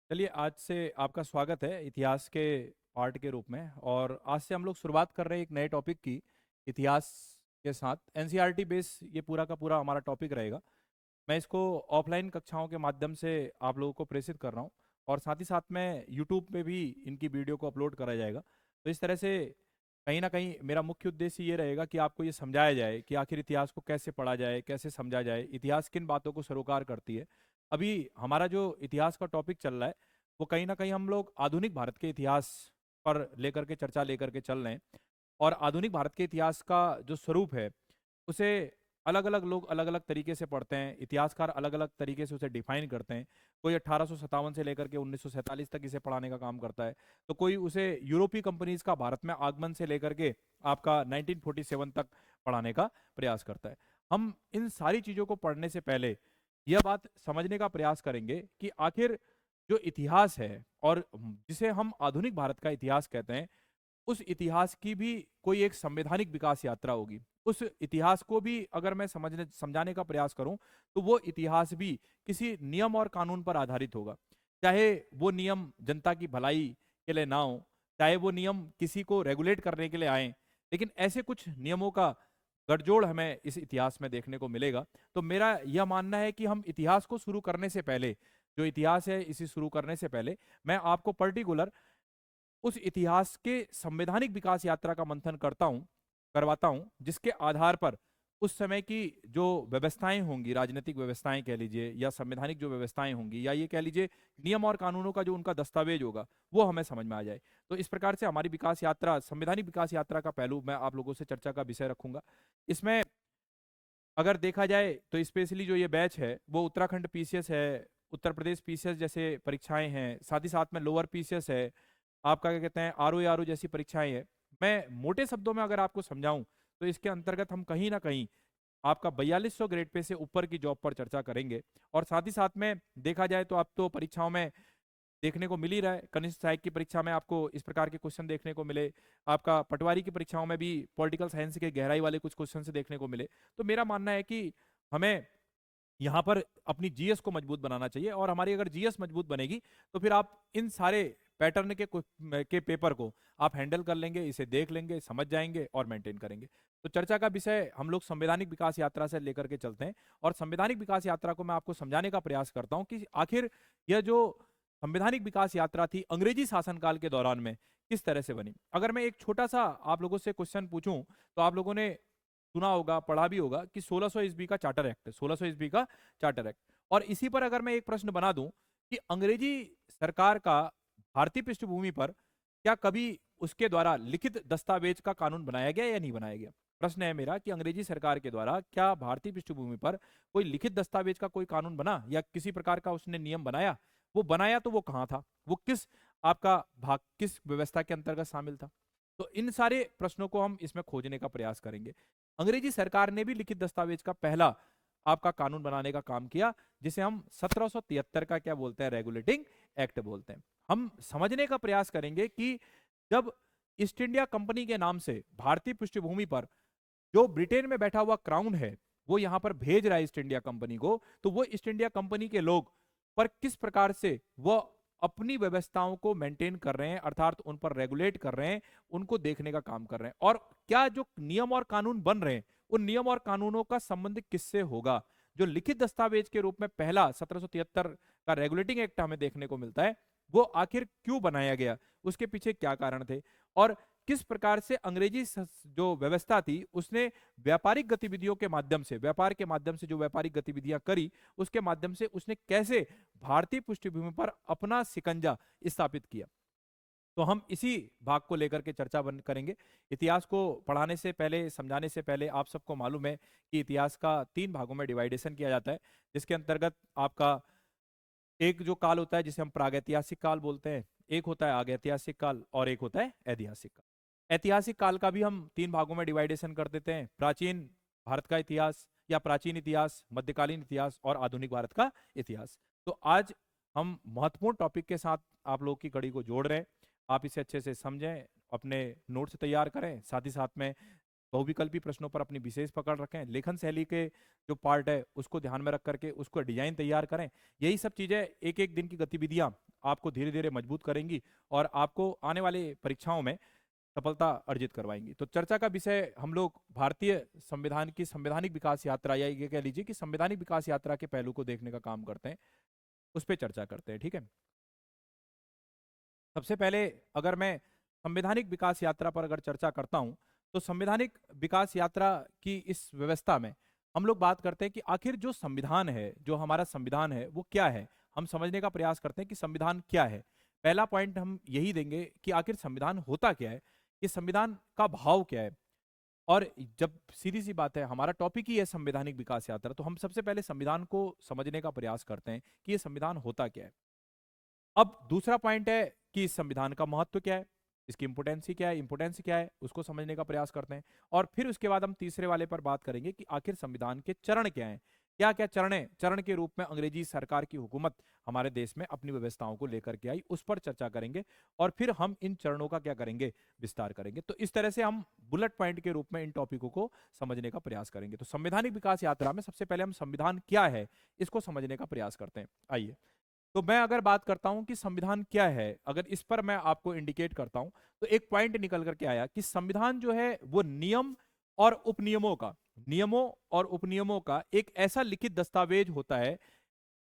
चलिए, आज से आपका स्वागत है इतिहास के पार्ट के रूप में। और आज से हम लोग शुरुआत कर रहे हैं एक नए टॉपिक की, इतिहास के साथ। एनसीईआरटी बेस ये पूरा का पूरा हमारा टॉपिक रहेगा। मैं इसको ऑफलाइन कक्षाओं के माध्यम से आप लोगों को प्रेषित कर रहा हूँ, और साथ ही साथ में यूट्यूब पे भी इनकी वीडियो को अपलोड करा जाएगा। तो इस तरह से कहीं ना कहीं मेरा मुख्य उद्देश्य ये रहेगा कि आपको ये समझाया जाए कि आखिर इतिहास को कैसे पढ़ा जाए, कैसे समझा जाए, इतिहास किन बातों को सरोकार करती है। अभी हमारा जो इतिहास का टॉपिक चल रहा है वो कहीं ना कहीं हम लोग आधुनिक भारत के इतिहास पर लेकर के चर्चा लेकर के चल रहे हैं। और आधुनिक भारत के इतिहास का जो स्वरूप है उसे अलग अलग लोग अलग अलग तरीके से पढ़ते हैं, इतिहासकार अलग अलग तरीके से उसे डिफाइन करते हैं। कोई 1857 से लेकर के 1947 तक इसे पढ़ाने का काम करता है, तो कोई उसे यूरोपीय कंपनीज का भारत में आगमन से लेकर के आपका 1947 तक पढ़ाने का प्रयास करता है। हम इन सारी चीजों को पढ़ने से पहले यह बात समझने का प्रयास करेंगे कि आखिर जो इतिहास है और जिसे हम आधुनिक भारत का इतिहास कहते हैं, उस इतिहास की भी कोई एक संवैधानिक विकास यात्रा होगी। उस इतिहास को भी अगर मैं समझने समझाने का प्रयास करूं तो वो इतिहास भी किसी नियम और कानून पर आधारित होगा। चाहे वो नियम जनता की भलाई के लिए ना हो, चाहे वो नियम किसी को रेगुलेट करने के लिए आए, लेकिन ऐसे कुछ नियमों का गठजोड़ हमें इस इतिहास में देखने को मिलेगा। तो मेरा यह मानना है कि हम इतिहास को शुरू करने से पहले, जो इतिहास है इसे शुरू करने से पहले, मैं आपको पर्टिकुलर उस इतिहास के संवैधानिक विकास यात्रा का मंथन करवाता हूं, जिसके आधार पर उस समय की जो व्यवस्थाएं होंगी, राजनीतिक व्यवस्थाएं कह लीजिए, या संवैधानिक जो व्यवस्थाएं होंगी, या ये कह लीजिए नियम और कानूनों का जो उनका दस्तावेज होगा, वो हमें समझ में आ जाए। तो इस प्रकार से हमारी विकास यात्रा, संवैधानिक विकास यात्रा का पहलू मैं आप लोगों से चर्चा का विषय रखूंगा। इसमें अगर देखा जाए तो स्पेशली जो ये बैच है वो उत्तराखंड पीसीएस है, उत्तर प्रदेश पीसीएस जैसे परीक्षाएं हैं, साथ ही साथ में लोअर पीसीएस है, आपका क्या कहते हैं आरओ आरओ जैसी परीक्षाएं हैं। मैं मोटे शब्दों में अगर आपको समझाऊं तो इसके अंतर्गत हम कहीं ना कहीं आपका 4200 ग्रेड पे से ऊपर की जॉब पर चर्चा करेंगे। और साथ ही साथ में देखा जाए तो आप तो परीक्षाओं में देखने को मिल ही रहा है, कनिष्ठ सहायक की परीक्षा में आपको इस प्रकार के क्वेश्चन देखने को मिले, आपका पटवारी की परीक्षाओं में भी पॉलिटिकल साइंस के गहराई वाले कुछ क्वेश्चन से देखने को मिले। तो मेरा मानना है कि हमें यहाँ पर अपनी जीएस को मजबूत बनाना चाहिए, और हमारी अगर जीएस मजबूत बनेगी तो फिर आप इन सारे पैटर्न के पेपर को आप हैंडल कर लेंगे, इसे देख लेंगे, समझ जाएंगे और मेंटेन करेंगे। तो चर्चा का विषय हम लोग संवैधानिक विकास यात्रा से लेकर के चलते हैं, और संवैधानिक विकास यात्रा को मैं आपको समझाने का प्रयास करता हूं कि आखिर यह जो संवैधानिक विकास यात्रा थी अंग्रेजी शासनकाल के दौरान में किस तरह से बनी। अगर मैं एक छोटा सा आप लोगों से क्वेश्चन पूछूं, तो आप लोगों ने सुना होगा, पढ़ा भी होगा कि 1600 ईस्वी का चार्टर एक्ट है, 1600 ईस्वी का चार्टर एक्ट। और इसी पर अगर मैं एक प्रश्न बना दूं कि अंग्रेजी सरकार का भारतीय पृष्ठभूमि पर क्या कभी उसके द्वारा लिखित दस्तावेज का कानून बनाया गया या नहीं बनाया गया। प्रश्न है मेरा कि अंग्रेजी सरकार के द्वारा क्या भारतीय पृष्ठभूमि पर कोई लिखित दस्तावेज का कोई कानून बना या किसी प्रकार का उसने नियम बनाया। वो बनाया तो वो कहाँ था, वो किस आपका भाग, किस व्यवस्था के अंतर्गत शामिल था। तो इन सारे प्रश्नों को हम इसमें खोजने का प्रयास करेंगे। अंग्रेजी सरकार ने भी लिखित दस्तावेज का पहला आपका कानून बनाने का काम किया, जिसे हम 1773 का क्या बोलते हैं, रेगुलेटिंग एक्ट बोलते हैं। हम समझने का प्रयास करेंगे कि जब ईस्ट इंडिया कंपनी के नाम से भारतीय पृष्ठभूमि पर जो ब्रिटेन में बैठा हुआ क्राउन है वो यहां पर भेज रहा है ईस्ट इंडिया कंपनी को, तो वो ईस्ट इंडिया कंपनी के लोग पर किस प्रकार से वो अपनी व्यवस्थाओं को मेंटेन कर रहे हैं, अर्थात उन पर रेगुलेट कर रहे हैं, उनको देखने का काम कर रहे हैं। और क्या जो नियम और कानून बन रहे हैं उन नियम और कानूनों का संबंध किससे होगा। जो लिखित दस्तावेज के रूप में पहला 1773 का रेगुलेटिंग एक्ट हमें देखने को मिलता है, वो आखिर क्यों बनाया गया, उसके पीछे क्या कारण थे, और किस प्रकार से अंग्रेजी जो व्यवस्था थी उसने व्यापारिक गतिविधियों के माध्यम से, व्यापार के माध्यम से जो व्यापारिक गतिविधियां करी, उसके माध्यम से उसने कैसे भारतीय पृष्ठभूमि पर अपना सिकंजा स्थापित किया। तो हम इसी भाग को लेकर के चर्चा करेंगे। इतिहास को पढ़ाने से पहले, समझाने से पहले, आप सबको मालूम है कि इतिहास का 3 भागों में डिवाइडेशन किया जाता है, जिसके अंतर्गत आपका एक जो काल होता है जिसे हम प्रागैतिहासिक काल बोलते हैं, एक होता है आगैतिहासिक काल, और एक होता है ऐतिहासिक काल। ऐतिहासिक काल का भी हम 3 भागों में डिवाइडेशन कर देते हैं, प्राचीन भारत का इतिहास या प्राचीन इतिहास, मध्यकालीन इतिहास और आधुनिक भारत का इतिहास। तो आज हम महत्वपूर्ण टॉपिक के साथ आप लोगों की कड़ी को जोड़ रहे हैं। आप इसे अच्छे से समझें, अपने नोट्स तैयार करें, साथ ही साथ में बहुविकल्पी प्रश्नों पर अपनी विशेष पकड़ रखें, लेखन शैली के जो पार्ट है उसको ध्यान में रख करके उसको डिजाइन तैयार करें। यही सब चीजें एक एक दिन की गतिविधियां आपको धीरे धीरे मजबूत करेंगी और आपको आने वाले परीक्षाओं में सफलता अर्जित करवाएंगी। तो चर्चा का विषय हम लोग भारतीय संविधान की संवैधानिक विकास यात्रा, या ये कह लीजिए कि संवैधानिक विकास यात्रा के पहलू को देखने का काम करते हैं, उस पर चर्चा करते हैं। ठीक है, सबसे पहले अगर मैं संवैधानिक विकास यात्रा पर अगर चर्चा करता हूं, तो संवैधानिक विकास यात्रा की इस व्यवस्था में हम लोग बात करते हैं कि आखिर जो संविधान है, जो हमारा संविधान है, वो क्या है। हम समझने का प्रयास करते हैं कि संविधान क्या है। पहला पॉइंट हम यही देंगे कि आखिर संविधान होता क्या है, कि संविधान का भाव क्या है। और जब सीधी सी बात है, हमारा टॉपिक ही है संवैधानिक विकास यात्रा, तो हम सबसे पहले संविधान को समझने का प्रयास करते हैं कि ये संविधान होता क्या है। अब दूसरा पॉइंट है कि इस संविधान का महत्व क्या है, इसकी इंपोर्टेंसी क्या है, इंपोर्टेंस क्या है, उसको समझने का प्रयास करते हैं। और फिर उसके बाद हम तीसरे वाले पर बात करेंगे कि आखिर संविधान के चरण क्या हैं, क्या क्या चरण के रूप में अंग्रेजी सरकार की हुकूमत हमारे देश में अपनी व्यवस्थाओं को लेकर के आई, उस पर चर्चा करेंगे। और फिर हम इन चरणों का क्या करेंगे, विस्तार करेंगे। तो इस तरह से हम बुलेट पॉइंट के रूप में इन टॉपिकों को समझने का प्रयास करेंगे। तो संवैधानिक विकास यात्रा में सबसे पहले हम संविधान क्या है, इसको समझने का प्रयास करते हैं। आइए, तो मैं अगर बात करता हूं कि संविधान क्या है, अगर इस पर मैं आपको इंडिकेट करता हूं, तो एक पॉइंट निकल करके आया कि संविधान जो है वो नियमों और उपनियमों का एक ऐसा लिखित दस्तावेज होता है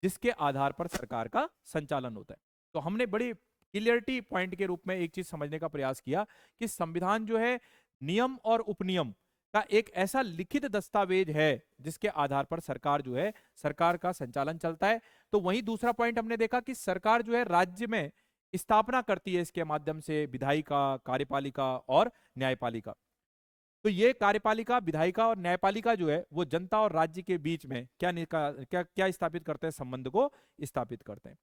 जिसके आधार पर सरकार का संचालन होता है। तो हमने बड़ी क्लियरिटी पॉइंट के रूप में एक चीज समझने का प्रयास किया कि संविधान जो है नियम और उपनियम का एक ऐसा लिखित दस्तावेज है जिसके आधार पर सरकार जो है, सरकार का संचालन चलता है। तो वहीं दूसरा पॉइंट हमने देखा कि सरकार जो है राज्य में स्थापना करती है इसके माध्यम से विधायिका, कार्यपालिका और न्यायपालिका। तो ये कार्यपालिका, विधायिका और न्यायपालिका जो है वो जनता और राज्य के बीच में क्या क्या स्थापित करते हैं, संबंध को स्थापित करते हैं।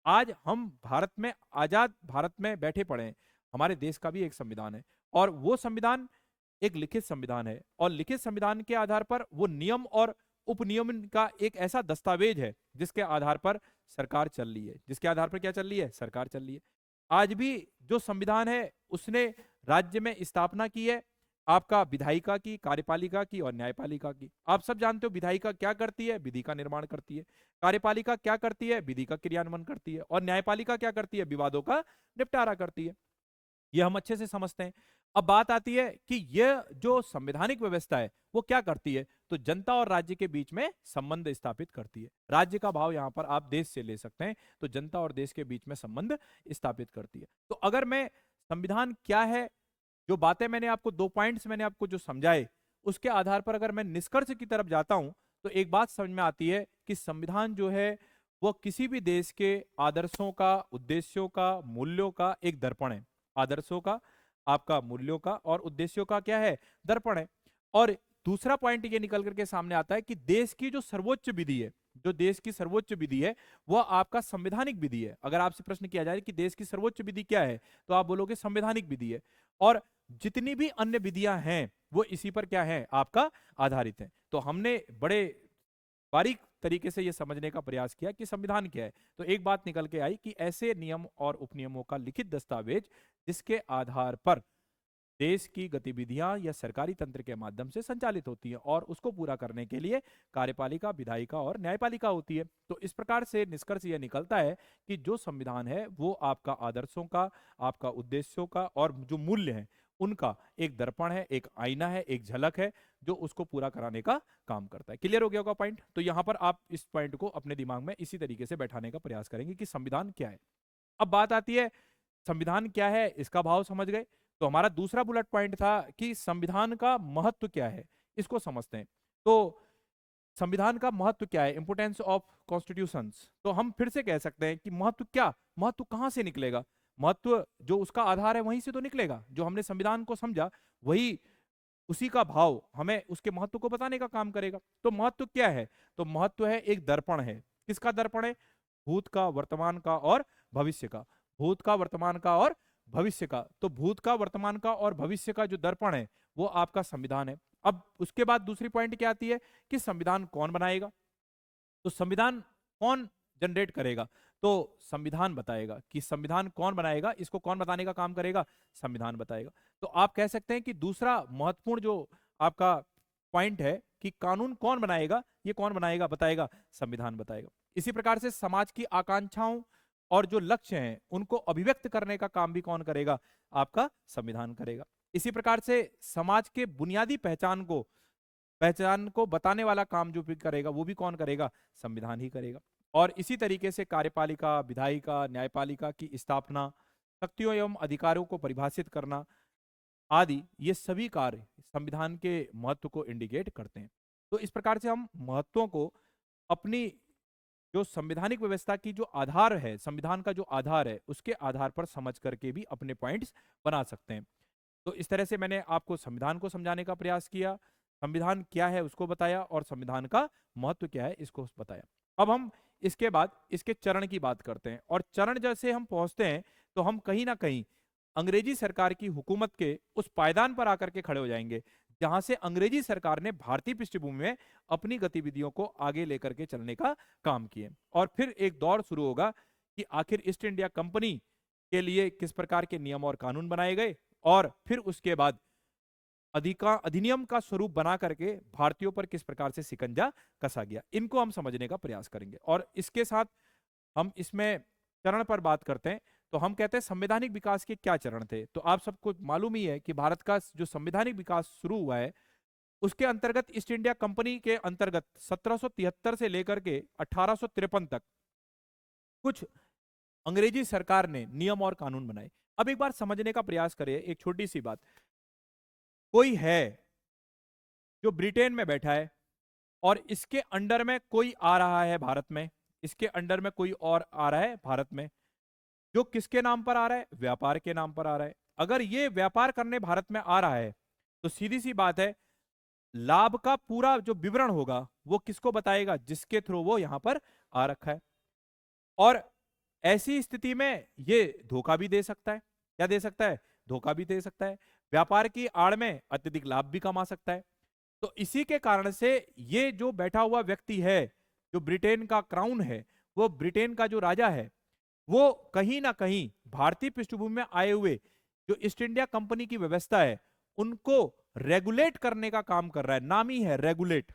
आज हम भारत में, आजाद भारत में बैठे पड़े हैं, हमारे देश का भी एक संविधान है और वो संविधान एक लिखित संविधान है। और लिखित संविधान के आधार पर वो नियम और उपनियम का एक ऐसा दस्तावेज है जिसके आधार पर सरकार चल रही है। जिसके आधार पर क्या चल रही है, सरकार चल रही है। आज भी जो संविधान है उसने राज्य में स्थापना की है आपका विधायिका की, कार्यपालिका की और न्यायपालिका की। आप सब जानते हो विधायिका क्या करती है, विधि का निर्माण करती है। कार्यपालिका क्या करती है, विधि का क्रियान्वयन करती है। और न्यायपालिका क्या करती है, विवादों का निपटारा करती है। ये हम अच्छे से समझते हैं। अब बात आती है कि यह जो संवैधानिक व्यवस्था है वो क्या करती है, तो जनता और राज्य के बीच में संबंध स्थापित करती है। राज्य का भाव यहां पर आप देश से ले सकते हैं, तो जनता और देश के बीच में संबंध स्थापित करती है। तो अगर मैं संविधान क्या है, जो बातें मैंने आपको, 2 पॉइंट्स मैंने आपको जो समझाए, उसके आधार पर अगर मैं निष्कर्ष की तरफ जाता हूं, तो एक बात समझ में आती है कि संविधान जो है वो किसी भी देश के आदर्शों का, उद्देश्यों का, मूल्यों का एक दर्पण है। आदर्शों का, आपका मूल्यों का और उद्देश्यों का क्या है, दर्पण है। और दूसरा पॉइंट ये निकल करके सामने आता है कि देश की जो सर्वोच्च विधि है, जो देश की सर्वोच्च विधि है वह आपका संवैधानिक विधि है। अगर आपसे प्रश्न किया जाए कि देश की सर्वोच्च विधि क्या है, तो आप बोलोगे संवैधानिक विधि है। और जितनी भी अन्य विधियां हैं वो इसी पर क्या है, आपका आधारित है। तो हमने बड़े बारीक तरीके से ये समझने का प्रयास किया कि संविधान क्या है। तो एक बात निकल के आई कि ऐसे नियम और उपनियमों का लिखित दस्तावेज जिसके आधार पर देश की गतिविधियां या सरकारी तंत्र के माध्यम से संचालित होती हैं और उसको पूरा करने के लिए कार्यपालिका, विधायिका और न्यायपालिका होती है। तो इस प्रकार से निष्कर्ष यह निकलता है कि जो संविधान है वो आपका आदर्शों का, आपका उद्देश्यों का और जो मूल्य है उनका एक दर्पण है, एक आईना है, एक झलक है जो उसको पूरा कराने का काम करता है। क्लियर हो गया होगा पॉइंट? तो यहां पर आप इस पॉइंट को अपने दिमाग में इसी तरीके से बैठाने का प्रयास करेंगे कि संविधान क्या है। अब बात आती है संविधान क्या है, इसका भाव समझ गए, तो हमारा दूसरा बुलेट पॉइंट था कि संविधान का महत्व क्या है, इसको समझते हैं। तो संविधान का महत्व क्या है, इंपोर्टेंस ऑफ कॉन्स्टिट्यूशंस। तो हम फिर से कह सकते हैं कि महत्व क्या, महत्व कहां से निकलेगा, महत्व जो उसका आधार है वहीं से तो निकलेगा। जो हमने संविधान को समझा वही, उसी का भाव हमें उसके महत्व को बताने का काम करेगा। तो महत्व क्या है, तो महत्व है एक दर्पण है। किसका दर्पण है, भूत का, वर्तमान का और भविष्य का। भूत का, वर्तमान का और भविष्य का। तो भूत का, वर्तमान का और भविष्य का जो दर्पण है वो आपका संविधान है। अब उसके बाद दूसरी पॉइंट क्या आती है कि संविधान कौन बनाएगा। तो संविधान कौन जनरेट करेगा, तो संविधान बताएगा कि संविधान कौन बनाएगा। इसको कौन बताने का काम करेगा, संविधान बताएगा। तो आप कह सकते हैं कि दूसरा महत्वपूर्ण जो आपका पॉइंट है कि कानून कौन बनाएगा, ये कौन बनाएगा, बताएगा संविधान बताएगा। इसी प्रकार से समाज की आकांक्षाओं और जो लक्ष्य हैं उनको अभिव्यक्त करने का काम भी कौन करेगा? आपका संविधान करेगा। इसी प्रकार से समाज के बुनियादी पहचान को बताने वाला काम जो भी करेगा वो भी कौन करेगा? संविधान ही करेगा। और इसी तरीके से कार्यपालिका, विधायिका, न्यायपालिका की स्थापना, शक्तियों एवं अधिकारों को परिभाषित करना आदि, ये सभी कार्य संविधान के महत्व को इंडिकेट करते हैं। तो इस प्रकार से हम महत्वों को अपनी जो संवैधानिक व्यवस्था की जो आधार है, संविधान का जो आधार है, उसके आधार पर समझ करके भी अपने पॉइंट्स बना सकते हैं। तो इस तरह से मैंने आपको संविधान को समझाने का प्रयास किया, संविधान क्या है उसको बताया, और संविधान का महत्व क्या है इसको बताया। अब हम इसके बाद इसके चरण की बात करते हैं, और चरण जैसे हम पहुंचते हैं तो हम कहीं ना कहीं अंग्रेजी सरकार की हुकूमत के उस पायदान पर आकर के खड़े हो जाएंगे जहां से अंग्रेजी सरकार ने भारतीय पृष्ठभूमि में अपनी गतिविधियों को आगे लेकर के चलने का काम किए। और फिर एक दौर शुरू होगा कि आखिर ईस्ट इंडिया कंपनी के लिए किस प्रकार के नियम और कानून बनाए गए, और फिर उसके बाद अधिनियम का स्वरूप बना करके भारतीयों पर किस प्रकार से शिकंजा कसा गया, इनको हम समझने का प्रयास करेंगे। और इसके साथ हम इसमें चरण पर बात करते हैं तो हम कहते हैं संवैधानिक विकास के क्या चरण थे। तो आप सबको मालूम ही है कि भारत का जो संवैधानिक विकास शुरू हुआ है उसके अंतर्गत ईस्ट इंडिया कंपनी के अंतर्गत 1773 से लेकर के 1853 तक कुछ अंग्रेजी सरकार ने नियम और कानून बनाए। अब एक बार समझने का प्रयास करें एक छोटी सी बात। कोई है जो ब्रिटेन में बैठा है और इसके अंडर में कोई आ रहा है भारत में, इसके अंडर में कोई और आ रहा है भारत में, जो किसके नाम पर आ रहा है? व्यापार के नाम पर आ रहा है। अगर ये व्यापार करने भारत में आ रहा है तो सीधी सी बात है, लाभ का पूरा जो विवरण होगा वो किसको बताएगा? जिसके थ्रू वो यहां पर आ रखा है। और ऐसी स्थिति में ये धोखा भी दे सकता है। क्या दे सकता है? धोखा भी दे सकता है। व्यापार की आड़ में अत्यधिक लाभ भी कमा सकता है। तो इसी के कारण से ये जो बैठा हुआ व्यक्ति है, जो ब्रिटेन का क्राउन है, वो ब्रिटेन का जो राजा है, वो कहीं ना कहीं भारतीय पृष्ठभूमि में आए हुए जो ईस्ट इंडिया कंपनी की व्यवस्था है उनको रेगुलेट करने का काम कर रहा है। नाम ही है रेगुलेट।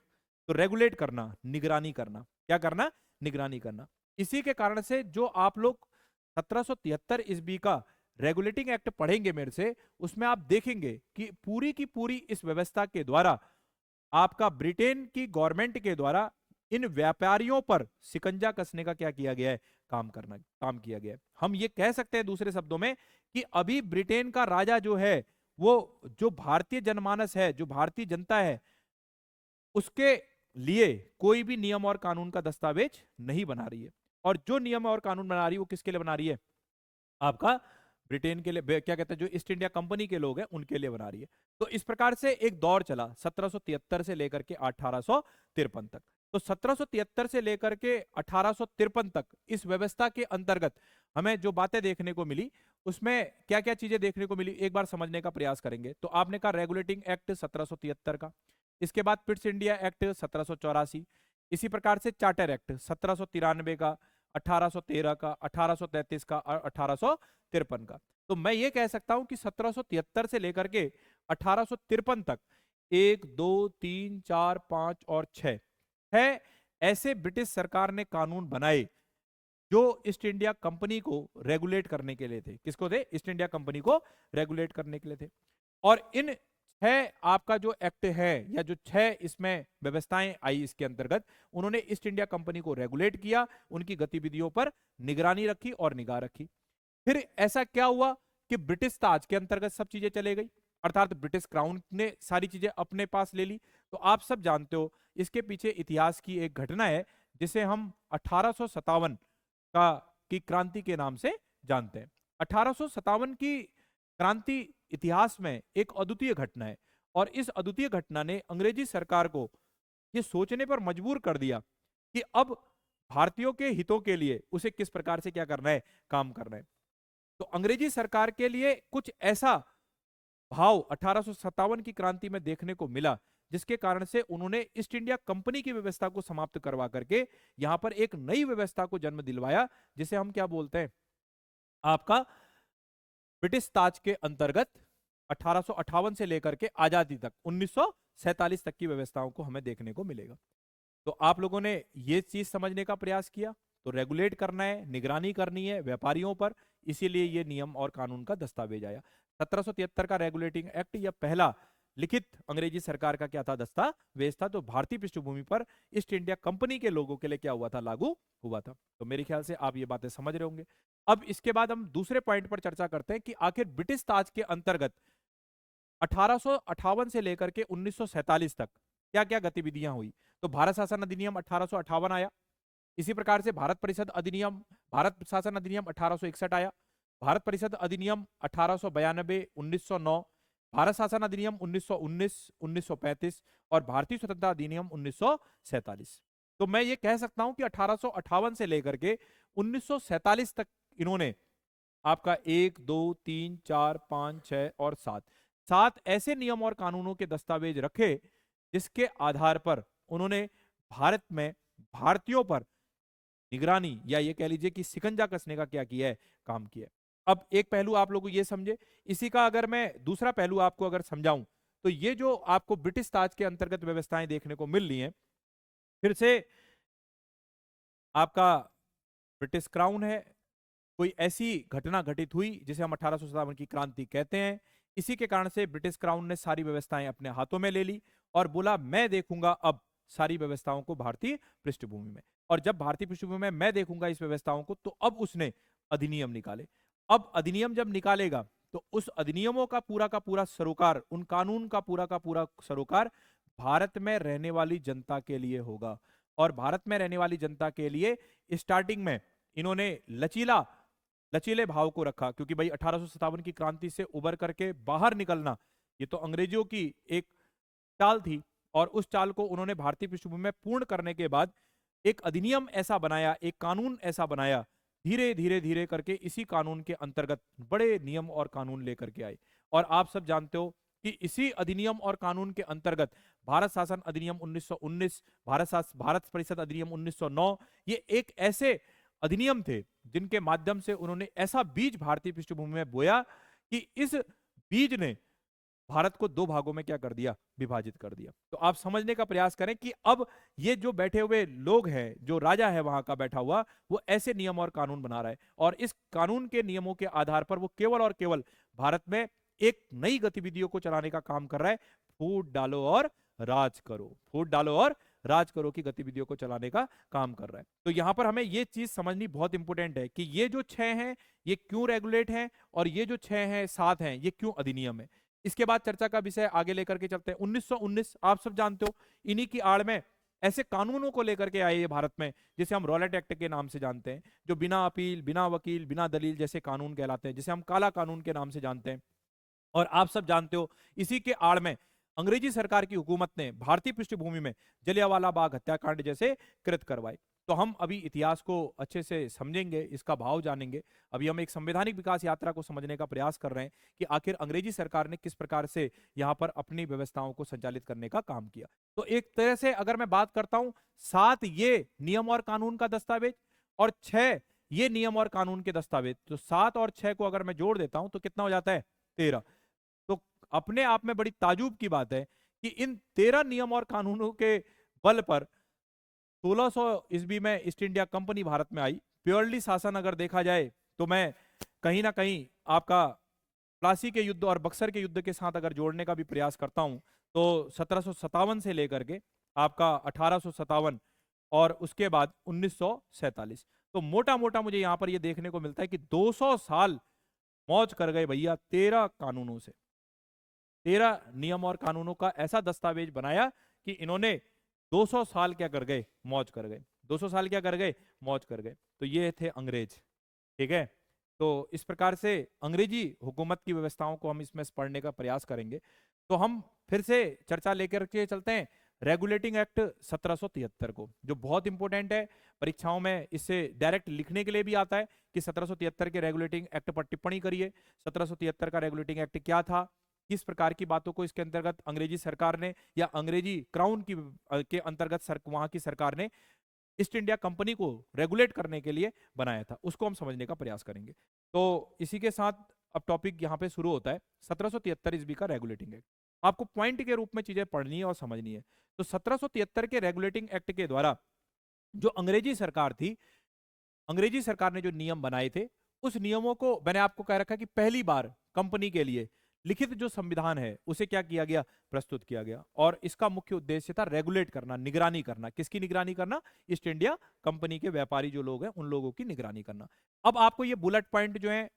तो रेगुलेट करना, निगरानी करना। क्या करना? निगरानी करना। इसी के कारण से जो आप लोग 1773 ईस्वी का रेगुलेटिंग एक्ट पढ़ेंगे मेरे से, उसमें आप देखेंगे कि पूरी की पूरी इस व्यवस्था के द्वारा आपका ब्रिटेन की गवर्नमेंट के द्वारा इन व्यापारियों पर शिकंजा कसने का क्या किया गया है? काम किया गया है। हम ये कह सकते हैं दूसरे शब्दों में कि अभी ब्रिटेन का राजा जो है वो जो भारतीय जनमानस है, जो भारतीय जनता है, उसके लिए कोई भी नियम और कानून का दस्तावेज नहीं बना रही है। और जो नियम और कानून बना रही है वो किसके लिए बना रही है? आपका ब्रिटेन के लिए, क्या कहते हैं, जो ईस्ट इंडिया कंपनी के लोग हैं उनके लिए बना रही है। तो इस प्रकार से एक दौर चला 1773 से लेकर के 1853 तक। तो 1773 से लेकर के 1853 तक इस व्यवस्था के अंतर्गत हमें जो बातें देखने को मिली, उसमें क्या क्या चीजें देखने को मिली एक बार समझने का प्रयास करेंगे। तो आपने कहा रेगुलेटिंग एक्ट 1773 का, इसके बाद पिट्स इंडिया एक्ट 1784, इसी प्रकार से चार्टर एक्ट 1793 का, 1813 का, 1833 का और 1853 का। तो मैं ये कह सकता हूं कि 1773 से लेकर के 1853 तक 1 2 3 4 5 और 6 ऐसे ब्रिटिश सरकार ने कानून बनाए जो ईस्ट इंडिया कंपनी को रेगुलेट करने के लिए थे। किसको थे? ईस्ट इंडिया कंपनी को रेगुलेट करने के लिए थे। और इन 6 आपका जो एक्ट है, या जो 6 इसमें व्यवस्थाएं आई इसके अंतर्गत, उन्होंने ईस्ट इंडिया कंपनी को रेगुलेट किया, उनकी गतिविधियों पर निगरानी रखी और निगाह रखी। फिर ऐसा क्या हुआ कि ब्रिटिश ताज के अंतर्गत सब चीजें चले गई, अर्थात ब्रिटिश क्राउन ने सारी चीजें अपने पास ले ली। तो आप सब जानते हो इसके पीछे इतिहास की एक घटना है जिसे हम 1857 की क्रांति के नाम से जानते हैं। 1857 की क्रांति इतिहास में एक अद्वितीय घटना है, और इस अद्वितीय घटना ने अंग्रेजी सरकार को यह सोचने पर मजबूर कर दिया कि अब भारतीयों के हितों के लिए उसे किस प्रकार से क्या करना है? काम करना है। तो अंग्रेजी सरकार के लिए कुछ ऐसा भाव 1857 की क्रांति में देखने को मिला जिसके कारण से उन्होंने ईस्ट इंडिया कंपनी की व्यवस्था को समाप्त करवा करके यहां पर एक नई व्यवस्था को जन्म दिलवाया, जिसे हम क्या बोलते हैं? आपका ब्रिटिश ताज के अंतर्गत 1858 से लेकर के आजादी तक 1947 तक की व्यवस्थाओं को हमें देखने को मिलेगा। तो आप लोगों ने ये चीज समझने का प्रयास किया। तो रेगुलेट करना है, निगरानी करनी है व्यापारियों पर, इसीलिए ये नियम और कानून का दस्तावेज आया। 1773 का रेगुलेटिंग एक्ट यह पहला लिखित अंग्रेजी सरकार का क्या था, दस्तावेज था, तो भारतीय पृष्ठभूमि पर ईस्ट इंडिया कंपनी के लोगों के लिए क्या हुआ था, लागू हुआ था। तो मेरे ख्याल से आप ये बातें समझ रहे होंगे। अब इसके बाद हम दूसरे पॉइंट पर चर्चा करते हैं कि आखिर ब्रिटिश ताज के अंतर्गत 1858 से लेकर के 1947 तक क्या क्या गतिविधियां हुई। तो भारत शासन अधिनियम 1858 आया, इसी प्रकार से भारत परिषद अधिनियम, भारत शासन अधिनियम 1861 आया, भारत परिषद अधिनियम 1892, 1909, भारत शासन अधिनियम 1919, 1935 और भारतीय स्वतंत्रता अधिनियम 1947। तो मैं ये कह सकता हूं कि 1858 से लेकर के 1947 तक इन्होंने आपका 1 2 3 4 5 6 और 7 सात ऐसे नियम और कानूनों के दस्तावेज रखे जिसके आधार पर उन्होंने भारत में भारतीयों पर निगरानी या ये कह लीजिए कि शिकंजा कसने का क्या किया है, काम किया है। अब एक पहलू आप लोग ये समझे, इसी का अगर मैं दूसरा पहलू आपको अगर समझाऊं तो ये जो आपको ब्रिटिश ताज के अंतर्गत व्यवस्थाएं देखने को मिल रही हैं, फिर से आपका ब्रिटिश क्राउन है, कोई ऐसी घटना घटित हुई जिसे हम 1857 की क्रांति कहते हैं, इसी के कारण से ब्रिटिश क्राउन ने सारी व्यवस्थाएं अपने हाथों में ले ली और बोला मैं देखूंगा अब सारी व्यवस्थाओं को भारतीय पृष्ठभूमि में। और जब भारतीय पृष्ठभूमि में मैं देखूंगा इस व्यवस्थाओं को, तो अब उसने अधिनियम निकाले। अब अधिनियम जब निकालेगा तो उस अधिनियमों का पूरा सरोकार, उन कानून का पूरा सरोकार भारत में रहने वाली जनता के लिए होगा। और भारत में रहने वाली जनता के लिए स्टार्टिंग में इन्होंने लचीले भाव को रखा, क्योंकि भाई 1857 की क्रांति से उबर करके बाहर निकलना ये तो अंग्रेजों की एक चाल थी, और उस चाल को उन्होंने भारतीय पृष्ठभूमि में पूर्ण करने के बाद एक अधिनियम ऐसा बनाया, एक कानून ऐसा बनाया, धीरे करके इसी कानून के अंतर्गत बड़े नियम और कानून लेकर के आए। और आप सब जानते हो कि इसी अधिनियम और कानून के अंतर्गत भारत शासन अधिनियम 1919, भारत परिषद अधिनियम 1909, ये एक ऐसे अधिनियम थे जिनके माध्यम से उन्होंने ऐसा बीज भारतीय पृष्ठभूमि में बोया कि इस बीज ने भारत को दो भागों में क्या कर दिया, विभाजित कर दिया। तो आप समझने का प्रयास करें कि अब ये जो बैठे हुए लोग हैं, जो राजा है वहां का बैठा हुआ, वो ऐसे नियम और कानून बना रहा है, और इस कानून के नियमों के आधार पर वो केवल और केवल भारत में एक नई गतिविधियों को चलाने का काम कर रहा है, फूट डालो और राज करो, फूट डालो और राज करो की गतिविधियों को चलाने का काम कर रहा है। तो यहां पर हमें ये चीज समझनी बहुत इंपॉर्टेंट है कि ये जो 6 हैं ये क्यों रेगुलेट हैं, और ये जो 6 हैं 7 हैं ये क्यों अधिनियम है। इसके बाद चर्चा का विषय आगे लेकर के चलते हैं। 1919 आप सब जानते हो, इन्हीं की आड़ में ऐसे कानूनों को लेकर के आए ये भारत में, जिसे हम रॉलेट एक्ट के नाम से जानते हैं, जो बिना अपील, बिना वकील, बिना दलील जैसे कानून कहलाते हैं, जिसे हम काला कानून के नाम से जानते हैं। और आप सब जानते हो इसी के आड़ में अंग्रेजी सरकार की हुकूमत ने भारतीय पृष्ठभूमि में जलियांवाला बाग हत्याकांड जैसे कृत करवाए। तो हम अभी इतिहास को अच्छे से समझेंगे, इसका भाव जानेंगे। अभी हम एक संवैधानिक विकास यात्रा को समझने का प्रयास कर रहे हैं कि आखिर अंग्रेजी सरकार ने किस प्रकार से यहाँ पर अपनी व्यवस्थाओं को संचालित करने का काम किया। तो एक तरह से अगर मैं बात करता हूं, 7 ये नियम और कानून का दस्तावेज और 6 ये नियम और कानून के दस्तावेज, तो 7 और 6 को अगर मैं जोड़ देता हूं तो कितना हो जाता है, 13। तो अपने आप में बड़ी ताजुब की बात है कि इन 13 नियम और कानूनों के बल पर 1600 ईस्वी में ईस्ट इंडिया कंपनी भारत में आई। प्योरली शासन अगर देखा जाए तो मैं कहीं ना कहीं आपका प्लासी के युद्ध और बक्सर के युद्ध के साथ अगर जोड़ने का भी प्रयास करता हूं, तो 1757 से लेकर के आपका 1857 और उसके बाद 1947, तो मोटा मोटा मुझे यहां पर यह देखने को मिलता है कि 200 साल मौज कर गए भैया 13 कानूनों से। 13 नियम और कानूनों का ऐसा दस्तावेज बनाया कि इन्होंने 200 साल क्या कर गए, मौज कर गए। 200 साल क्या कर गए, मौज कर गए। तो ये थे अंग्रेज, ठीक है। तो इस प्रकार से अंग्रेजी हुकूमत की व्यवस्थाओं को हम इसमें पढ़ने का प्रयास करेंगे। तो हम फिर से चर्चा लेकर के चलते हैं रेगुलेटिंग एक्ट 1773 को, जो बहुत इंपॉर्टेंट है। परीक्षाओं में इससे डायरेक्ट लिखने के लिए भी आता है कि 1773 के रेगुलेटिंग एक्ट पर टिप्पणी करिए। 1773 का रेगुलेटिंग एक्ट क्या था, किस प्रकार की बातों को इसके अंतर्गत अंग्रेजी सरकार ने या अंग्रेजी क्राउन की के अंतर्गत वहां की सरकार ने ईस्ट इंडिया कंपनी को रेगुलेट करने के लिए बनाया था, उसको हम समझने का प्रयास करेंगे। तो इसी के साथ अब टॉपिक यहाँ पे शुरू होता है 1773 ईस्वी का रेगुलेटिंग एक्ट। आपको पॉइंट के रूप में चीजें पढ़नी है और समझनी है। तो 1773 के रेगुलेटिंग एक्ट के द्वारा जो अंग्रेजी सरकार थी अंग्रेजी सरकार ने जो नियम बनाए थे, उस नियमों को मैंने आपको कह रखा कि पहली बार कंपनी के लिए लिखित जो संविधान है उसे क्या किया गया, प्रस्तुत किया गया। और इसका मुख्य उद्देश्य था रेगुलेट करना, निगरानी करना। किसकी निगरानी करना? ईस्ट इंडिया कंपनी के व्यापारी जो लोग हैं उन लोगों की निगरानी करना। अब आपको ये बुलेट पॉइंट जो है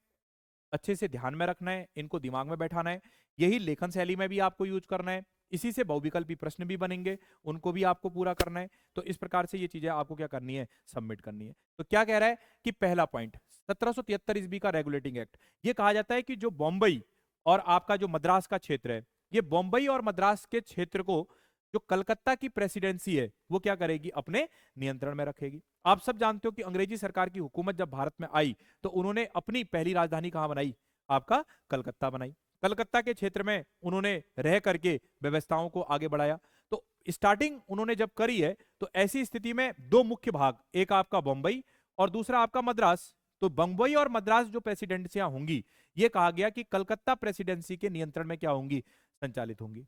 अच्छे से ध्यान में रखना है, इनको दिमाग में बैठाना है। यही लेखन शैली में भी आपको यूज करना है। इसी से बहुविकल्पी प्रश्न भी बनेंगे, उनको भी आपको पूरा करना है। तो इस प्रकार से ये चीजें आपको क्या करनी है, सबमिट करनी है। तो क्या कह रहा है कि पहला पॉइंट 1773 ईस्वी का रेगुलेटिंग एक्ट, ये कहा जाता है कि जो बॉम्बई और आपका जो मद्रास का क्षेत्र है, ये बॉम्बई और मद्रास के क्षेत्र को जो कलकत्ता की प्रेसिडेंसी है वो क्या करेगी, अपने नियंत्रण में रखेगी। आप सब जानते हो कि अंग्रेजी सरकार की हुकूमत जब भारत में आई तो उन्होंने अपनी पहली राजधानी कहां बनाई, आपका कलकत्ता बनाई। कलकत्ता के क्षेत्र में उन्होंने रह करके व्यवस्थाओं को आगे बढ़ाया। तो स्टार्टिंग उन्होंने जब करी है तो ऐसी स्थिति में दो मुख्य भाग, एक आपका बॉम्बई और दूसरा आपका मद्रास। तो बम्बई और मद्रास जो प्रेसिडेंसियां होंगी, ये कहा गया कि कलकत्ता प्रेसिडेंसी के नियंत्रण में क्या होंगी, संचालित होंगी।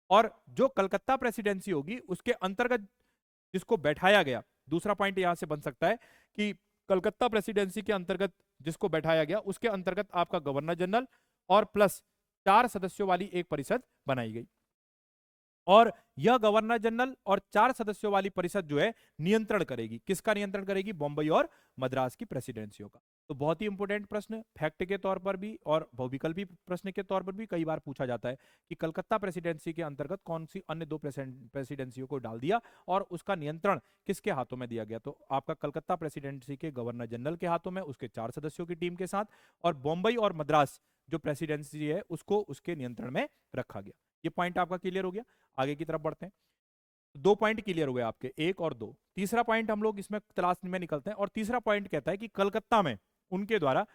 और जो कलकत्ता प्रेसिडेंसी होगी उसके अंतर्गत जिसको बैठाया गया, दूसरा पॉइंट यहां से बन सकता है कि कलकत्ता प्रेसिडेंसी के अंतर्गत जिसको बैठाया गया उसके अंतर्गत आपका गवर्नर जनरल और प्लस 4 सदस्यों वाली एक परिषद बनाई गई। और यह गवर्नर जनरल और 4 सदस्यों वाली परिषद जो है नियंत्रण करेगी, किसका नियंत्रण करेगी, बॉम्बई और मद्रास की प्रेसिडेंसियों का। तो बहुत ही इंपॉर्टेंट प्रश्न, फैक्ट के तौर पर भी और बहुविकल्पी प्रश्न के तौर पर भी कई बार पूछा जाता है कि कलकत्ता प्रेसिडेंसी के अंतर्गत कौन सी अन्य दो प्रेसिडेंसियों को डाल दिया और उसका नियंत्रण किसके हाथों में दिया गया। तो आपका कलकत्ता प्रेसिडेंसी के गवर्नर जनरल के हाथों में उसके 4 सदस्यों की टीम के साथ, और बॉम्बई और मद्रास जो प्रेसिडेंसी है उसको उसके नियंत्रण में रखा गया। ये पॉइंट आपका क्लियर हो गया। आगे की तरफ बढ़ते हैं। 2 पॉइंट क्लियर हुए आपके, 1 और 2। तीसरा पॉइंट हम लोग इसमें तलाश में निकलते हैं, और तीसरा पॉइंट कहता है कि कलकत्ता में उनके द्वारा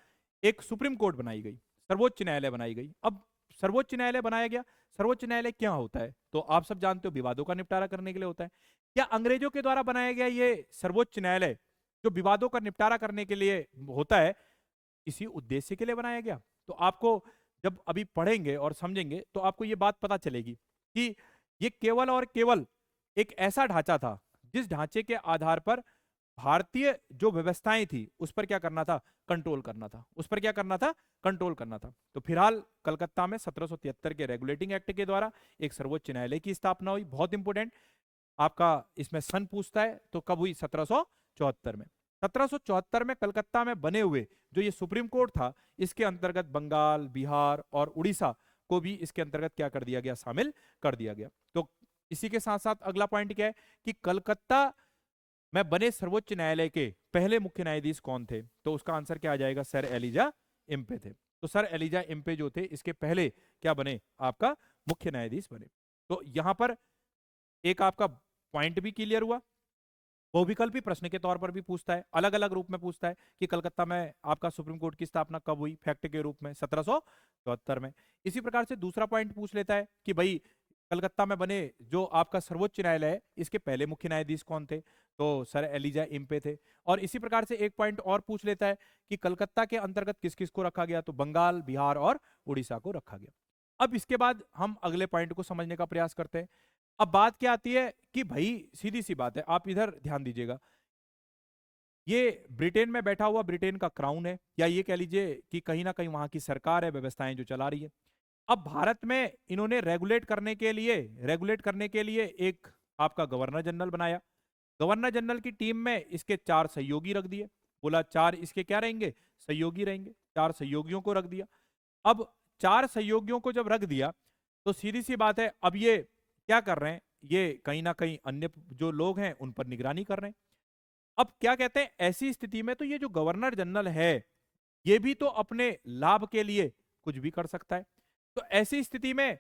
एक सुप्रीम कोर्ट बनाई गई, सर्वोच्च न्यायालय बनाई गई। अब सर्वोच्च न्यायालय बनाया गया, सर्वोच्च न्यायालय क्या होता है, तो आप सब जानते हो विवादों का निपटारा करने के लिए होता है। क्या अंग्रेजों के द्वारा बनाया गया ये सर्वोच्च न्यायालय जो विवादों का निपटारा करने के लिए होता है, इसी उद्देश्य के लिए बनाया गया? तो आपको जब अभी पढ़ेंगे और समझेंगे तो आपको ये बात पता चलेगी कि ये केवल और केवल एक ऐसा ढांचा था जिस ढांचे के आधार पर भारतीय जो व्यवस्थाएं थी उस पर क्या करना था, कंट्रोल करना था। उस पर क्या करना था, कंट्रोल करना था। तो फिलहाल कलकत्ता में 1773 के रेगुलेटिंग एक्ट के द्वारा एक सर्वोच्च न्यायालय की स्थापना हुई। बहुत इंपॉर्टेंट आपका इसमें सन पूछता है, तो कब हुई, 1774 में। 1774 में कलकत्ता में बने हुए जो ये सुप्रीम कोर्ट था, इसके अंतर्गत बंगाल, बिहार और उड़ीसा को भी इसके अंतर्गत क्या कर दिया गया, शामिल कर दिया गया। तो इसी के साथ साथ अगला पॉइंट क्या है कि कलकत्ता में बने सर्वोच्च न्यायालय के पहले मुख्य न्यायाधीश कौन थे, तो उसका आंसर क्या आ जाएगा, सर एलिजा इम्पे थे। तो सर एलिजा इम्पे जो थे इसके पहले क्या बने, आपका मुख्य न्यायाधीश बने। तो यहां पर एक आपका पॉइंट भी क्लियर हुआ। बहुविकल्पी प्रश्न के तौर पर भी पूछता है, अलग अलग रूप में पूछता है कि कलकत्ता में आपका सुप्रीम कोर्ट की स्थापना कब हुई, फैक्ट के रूप में 1774 में। इसी प्रकार से दूसरा पॉइंट पूछ लेता है कि भाई कलकत्ता में बने जो आपका सर्वोच्च न्यायालय है इसके पहले मुख्य न्यायाधीश कौन थे, तो सर एलिजा इम्पे थे। और इसी प्रकार से एक पॉइंट और पूछ लेता है कि कलकत्ता के अंतर्गत किस किस को रखा गया, तो बंगाल, बिहार और उड़ीसा को रखा गया। अब इसके बाद हम अगले पॉइंट को समझने का प्रयास करते हैं। अब बात क्या आती है कि भाई सीधी सी बात है, आप इधर ध्यान दीजिएगा, ये ब्रिटेन में बैठा हुआ ब्रिटेन का क्राउन है, या ये कह लीजिए कि कहीं ना कहीं वहां की सरकार है, व्यवस्थाएं जो चला रही है। अब भारत में इन्होंने रेगुलेट करने के लिए एक आपका गवर्नर जनरल बनाया। गवर्नर जनरल की टीम में इसके 4 सहयोगी रख दिए। बोला 4 इसके क्या रहेंगे, सहयोगी रहेंगे। 4 सहयोगियों को रख दिया। अब 4 सहयोगियों को जब रख दिया तो सीधी सी बात है, अब ये क्या कर रहे हैं, ये कहीं ना कहीं अन्य जो लोग हैं उन पर निगरानी कर रहे हैं। अब क्या कहते हैं, ऐसी स्थिति में तो ये जो गवर्नर जनरल है ये भी तो अपने लाभ के लिए कुछ भी कर सकता है। तो ऐसी स्थिति में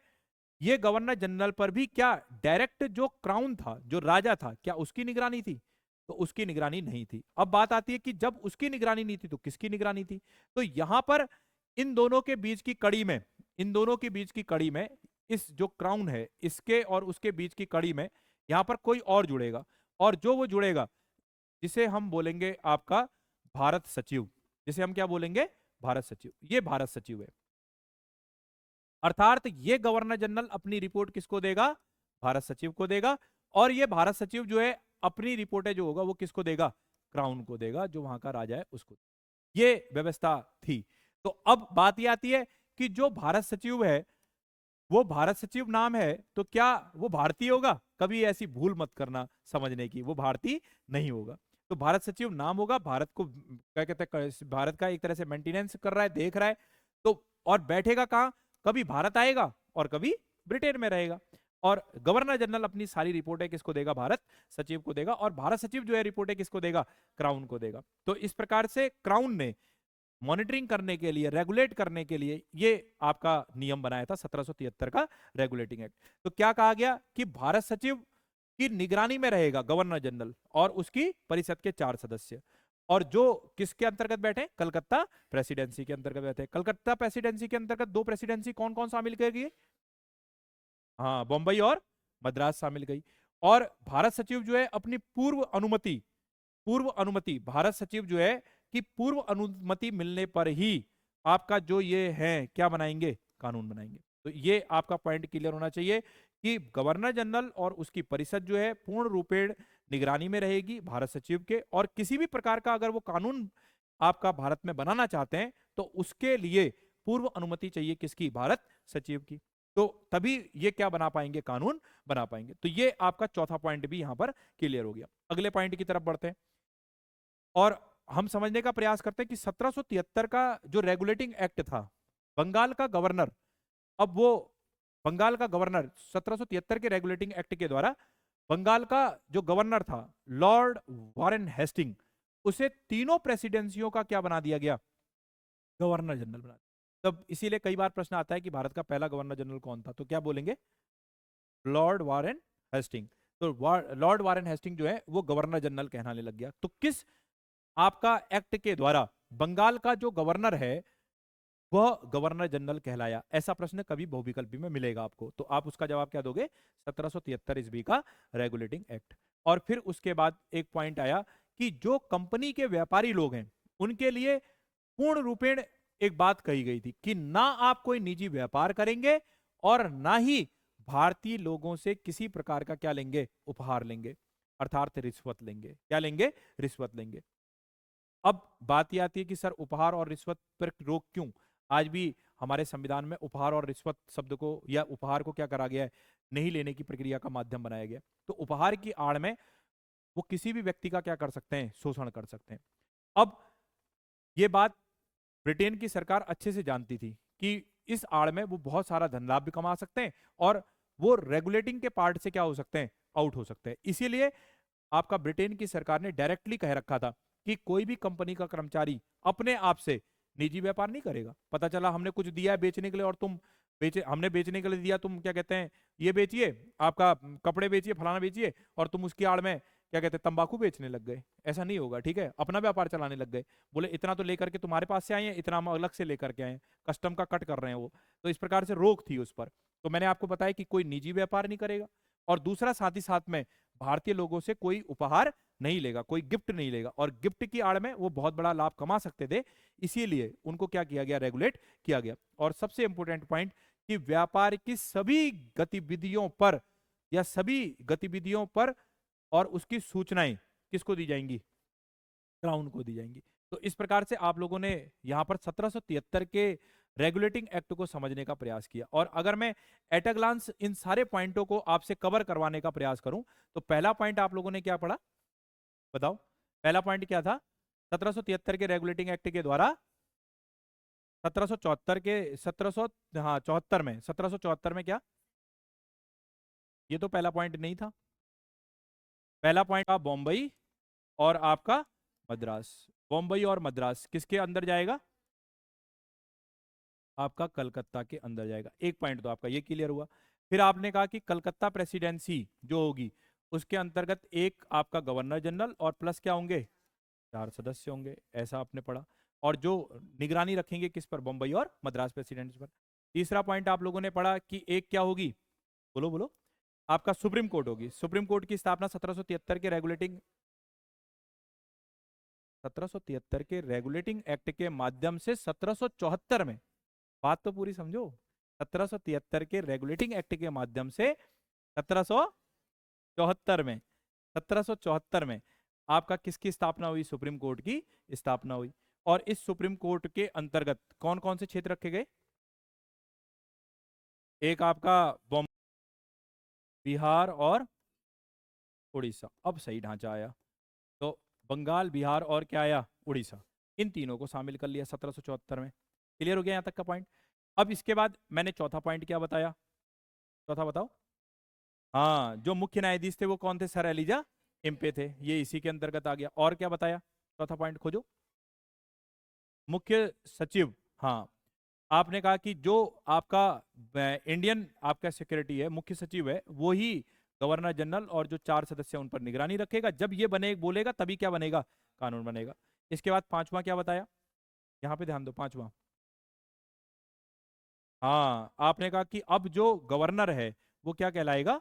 ये गवर्नर जनरल पर भी क्या डायरेक्ट जो क्राउन था, जो राजा था, क्या उसकी निगरानी थी, तो उसकी निगरानी नहीं थी। अब बात आती है कि जब उसकी निगरानी नहीं थी तो किसकी निगरानी थी। तो यहां पर इन दोनों के बीच की कड़ी में, इन दोनों के बीच की कड़ी में इस जो क्राउन है इसके और उसके बीच की कड़ी में यहां पर कोई और जुड़ेगा, और जो वो जुड़ेगा जिसे हम बोलेंगे आपका भारत सचिव, जिसे हम क्या बोलेंगे, भारत सचिव। ये भारत सचिव है। अर्थात ये गवर्नर जनरल अपनी रिपोर्ट किसको देगा, भारत सचिव को देगा। और ये भारत सचिव जो है अपनी रिपोर्टें जो होगा वो किसको देगा, क्राउन को देगा, जो वहां का राजा है उसको। ये व्यवस्था थी। तो अब बात ये आती है कि जो भारत सचिव है, वो भारत सचिव नाम है, तो क्या वो भारतीय होगा? कभी ऐसी भूल मत करना समझने की, वो भारतीय नहीं होगा। तो भारत सचिव नाम होगा, भारत को क्या कहते हैं, भारत का एक तरह से मेंटेनेंस कर रहा है, देख रहा है। तो और बैठेगा कहाँ? कभी भारत आएगा और कभी ब्रिटेन में रहेगा। और गवर्नर जनरल अपनी सारी रिपोर्टें किसको देगा? भारत सचिव को देगा। और भारत सचिव जो है रिपोर्टें किसको देगा? क्राउन को देगा। तो इस प्रकार से क्राउन ने मॉनिटरिंग करने के लिए, रेगुलेट करने के लिए ये आपका नियम बनाया था 1773 का रेगुलेटिंग एक्ट। तो क्या कहा गया कि भारत सचिव की निगरानी में रहेगा गवर्नर जनरल और उसकी परिषद के 4 सदस्य। और जो किसके अंतर्गत बैठे? कलकत्ता प्रेसिडेंसी के अंतर्गत बैठे। कलकत्ता प्रेसिडेंसी के अंतर्गत 2 प्रेसिडेंसी कौन कौन शामिल करेगी? हाँ, बंबई और मद्रास शामिल गई। और भारत सचिव जो है अपनी पूर्व अनुमति, भारत सचिव जो है कि पूर्व अनुमति मिलने पर ही आपका जो ये है क्या बनाएंगे? कानून बनाएंगे। तो ये आपका पॉइंट क्लियर होना चाहिए कि गवर्नर जनरल और उसकी परिषद जो है पूर्ण रूपेण निगरानी में रहेगी भारत सचिव के। और किसी भी प्रकार का अगर वो कानून आपका भारत में बनाना चाहते हैं तो उसके लिए पूर्व अनुमति चाहिए किसकी? भारत सचिव की। तो तभी ये क्या बना पाएंगे? कानून बना पाएंगे। तो ये आपका चौथा पॉइंट भी यहां पर क्लियर हो गया। अगले पॉइंट की तरफ बढ़ते हैं और हम समझने का प्रयास करते हैं कि 1773 का जो रेगुलेटिंग एक्ट था, बंगाल का गवर्नर, अब वो बंगाल का गवर्नर 1773 के रेगुलेटिंग एक्ट के द्वारा बंगाल का जो गवर्नर था लॉर्ड वारेन हेस्टिंग, उसे तीनों प्रेसिडेंसियों का क्या बना दिया गया? गवर्नर जनरल बना दिया। तब इसीलिए कई बार प्रश्न आता है कि भारत का पहला गवर्नर जनरल कौन था? तो क्या बोलेंगे? Lord Warren Hasting. तो लॉर्ड वारेन हेस्टिंग जो है वो गवर्नर जनरल कहलाने लग गया। तो किस आपका एक्ट के द्वारा बंगाल का जो गवर्नर है वह गवर्नर जनरल कहलाया? ऐसा प्रश्न कभी बहुविकल्पी में मिलेगा आपको, तो आप उसका जवाब क्या दोगे? 1773 ईस्वी का रेगुलेटिंग एक्ट। और फिर उसके बाद एक पॉइंट आया कि जो कंपनी के व्यापारी लोग हैं उनके लिए पूर्ण रूपेण एक बात कही गई थी कि ना आप कोई निजी व्यापार करेंगे और ना ही भारतीय लोगों से किसी प्रकार का क्या लेंगे? उपहार लेंगे, अर्थात रिश्वत लेंगे। क्या लेंगे? रिश्वत लेंगे। अब बात यह आती है कि सर उपहार और रिश्वत पर रोक क्यों? आज भी हमारे संविधान में उपहार और रिश्वत शब्द को या उपहार को क्या करा गया है? नहीं लेने की प्रक्रिया का माध्यम बनाया गया। तो उपहार की आड़ में वो किसी भी व्यक्ति का क्या कर सकते हैं? शोषण कर सकते हैं। अब ये बात ब्रिटेन की सरकार अच्छे से जानती थी कि इस आड़ में वो बहुत सारा धन लाभ भी कमा सकते हैं और वो रेगुलेटिंग के पार्ट से क्या हो सकते हैं? आउट हो सकते हैं। इसीलिए आपका ब्रिटेन की सरकार ने डायरेक्टली कह रखा था कि कोई भी कंपनी का कर्मचारी अपने आप से निजी व्यापार नहीं करेगा। पता चला हमने कुछ दिया है बेचने के लिए और तुम बेचे, हमने बेचने के लिए दिया, तुम क्या कहते हैं ये बेचिए, आपका कपड़े बेचिए, फलाना बेचिए, और तुम उसकी आड़ में क्या कहते हैं तंबाकू बेचने लग गए। ऐसा नहीं होगा, ठीक है? अपना व्यापार चलाने लग गए, बोले इतना तो लेकर के तुम्हारे पास से आए हैं, इतना हम अलग से लेकर के आए हैं, कस्टम का कट कर रहे हैं वो। तो इस प्रकार से रोक थी उस पर। तो मैंने आपको बताया कि कोई निजी व्यापार नहीं करेगा और दूसरा साथ ही साथ में भारतीय लोगों से कोई उपहार नहीं लेगा, कोई गिफ्ट नहीं लेगा, और गिफ्ट की आड़ में वो बहुत बड़ा लाभ कमा सकते थे। इसीलिए उनको क्या किया गया? रेगुलेट किया गया। और सबसे इंपॉर्टेंट पॉइंट कि व्यापार की सभी गतिविधियों पर या सभी गतिविधियों पर और उसकी सूचनाएं किसको दी जाएंगी? क्राउन को दी जाएंगी। तो इस प्रकार से आप लोगों ने यहां पर 1773 के रेगुलेटिंग एक्ट को समझने का प्रयास किया। और अगर मैं एट अ ग्लांस इन सारे पॉइंटों को आपसे कवर करवाने का प्रयास करूं तो पहला पॉइंट आप लोगों ने क्या पढ़ा? बताओ, पहला पॉइंट क्या था? 1773 के रेगुलेटिंग एक्ट के द्वारा 1774 के 1700 हाँ 74 में 1774 में क्या? ये तो पहला पॉइंट नहीं था। पहला पॉइंट था बॉम्बई और आपका मद्रास। बॉम्बई और मद्रास किसके अंदर जाएगा? आपका कलकत्ता के अंदर जाएगा। एक पॉइंट तो आपका ये क्लियर हुआ। फिर आपने कहा कि कलकत्ता प्रेसिडेंसी जो होगी उसके अंतर्गत एक आपका गवर्नर जनरल और प्लस क्या होंगे? 4 सदस्य होंगे, ऐसा आपने पढ़ा। और जो निगरानी रखेंगे किस पर? बम्बई और मद्रास प्रेसिडेंट पर। तीसरा पॉइंट आप लोगों ने पढ़ा कि एक क्या होगी? बोलो बोलो। आपका सुप्रीम कोर्ट होगी। सुप्रीम कोर्ट की स्थापना 1773 के रेगुलेटिंग 1773 के रेगुलेटिंग एक्ट के माध्यम से 1774 में, बात तो पूरी समझो, 1773 के रेगुलेटिंग एक्ट के माध्यम से 1774 में 1774 में आपका किसकी स्थापना हुई? सुप्रीम कोर्ट की स्थापना हुई। और इस सुप्रीम कोर्ट के अंतर्गत कौन कौन से क्षेत्र रखे गए? एक आपका बॉम्बे, बिहार और उड़ीसा। अब सही ढांचा आया। तो बंगाल, बिहार और क्या आया? उड़ीसा। इन तीनों को शामिल कर लिया 1774 में। क्लियर हो गया यहां तक का पॉइंट? अब इसके बाद मैंने चौथा पॉइंट क्या बताया? चौथा बताओ। हाँ, जो मुख्य न्यायाधीश थे वो कौन थे? सर एलिजा इम्पे थे। ये इसी के अंतर्गत आ गया। और क्या बताया? चौथा पॉइंट खोजो। मुख्य सचिव। हाँ, आपने कहा कि जो आपका इंडियन आपका सिक्योरिटी है, मुख्य सचिव है, वो ही गवर्नर जनरल और जो 4 सदस्य हैं उन पर निगरानी रखेगा। जब ये बने बोलेगा तभी क्या बनेगा? कानून बनेगा। इसके बाद पांचवा क्या बताया? यहाँ पे ध्यान दो, पांचवा। हाँ, आपने कहा कि अब जो गवर्नर है वो क्या कहलाएगा?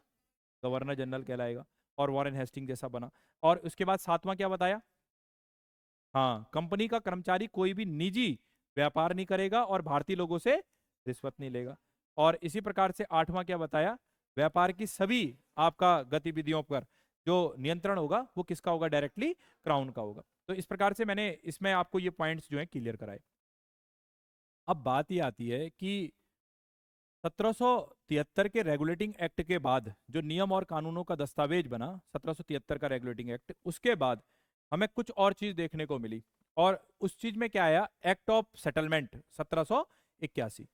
गवर्नर जनरल कहलाएगा। और वॉरेन हेस्टिंग जैसा बना। और उसके बाद सातवां क्या बताया? हाँ, कंपनी का कर्मचारी कोई भी निजी व्यापार नहीं करेगा और भारतीय लोगों से रिश्वत नहीं लेगा। और इसी प्रकार से आठवां क्या बताया? व्यापार की सभी आपका गतिविधियों पर जो नियंत्रण होगा वो किसका होगा? डायरेक्टली क्राउन का होगा। तो इस प्रकार से मैंने इसमें आपको ये पॉइंट्स जो है क्लियर कराए। अब बात ये आती है कि 1773 के रेगुलेटिंग एक्ट के बाद जो नियम और कानूनों का दस्तावेज बना, 1773 का रेगुलेटिंग एक्ट, उसके बाद हमें कुछ और चीज देखने को मिली। और उस चीज में क्या आया? Act of settlement 1781।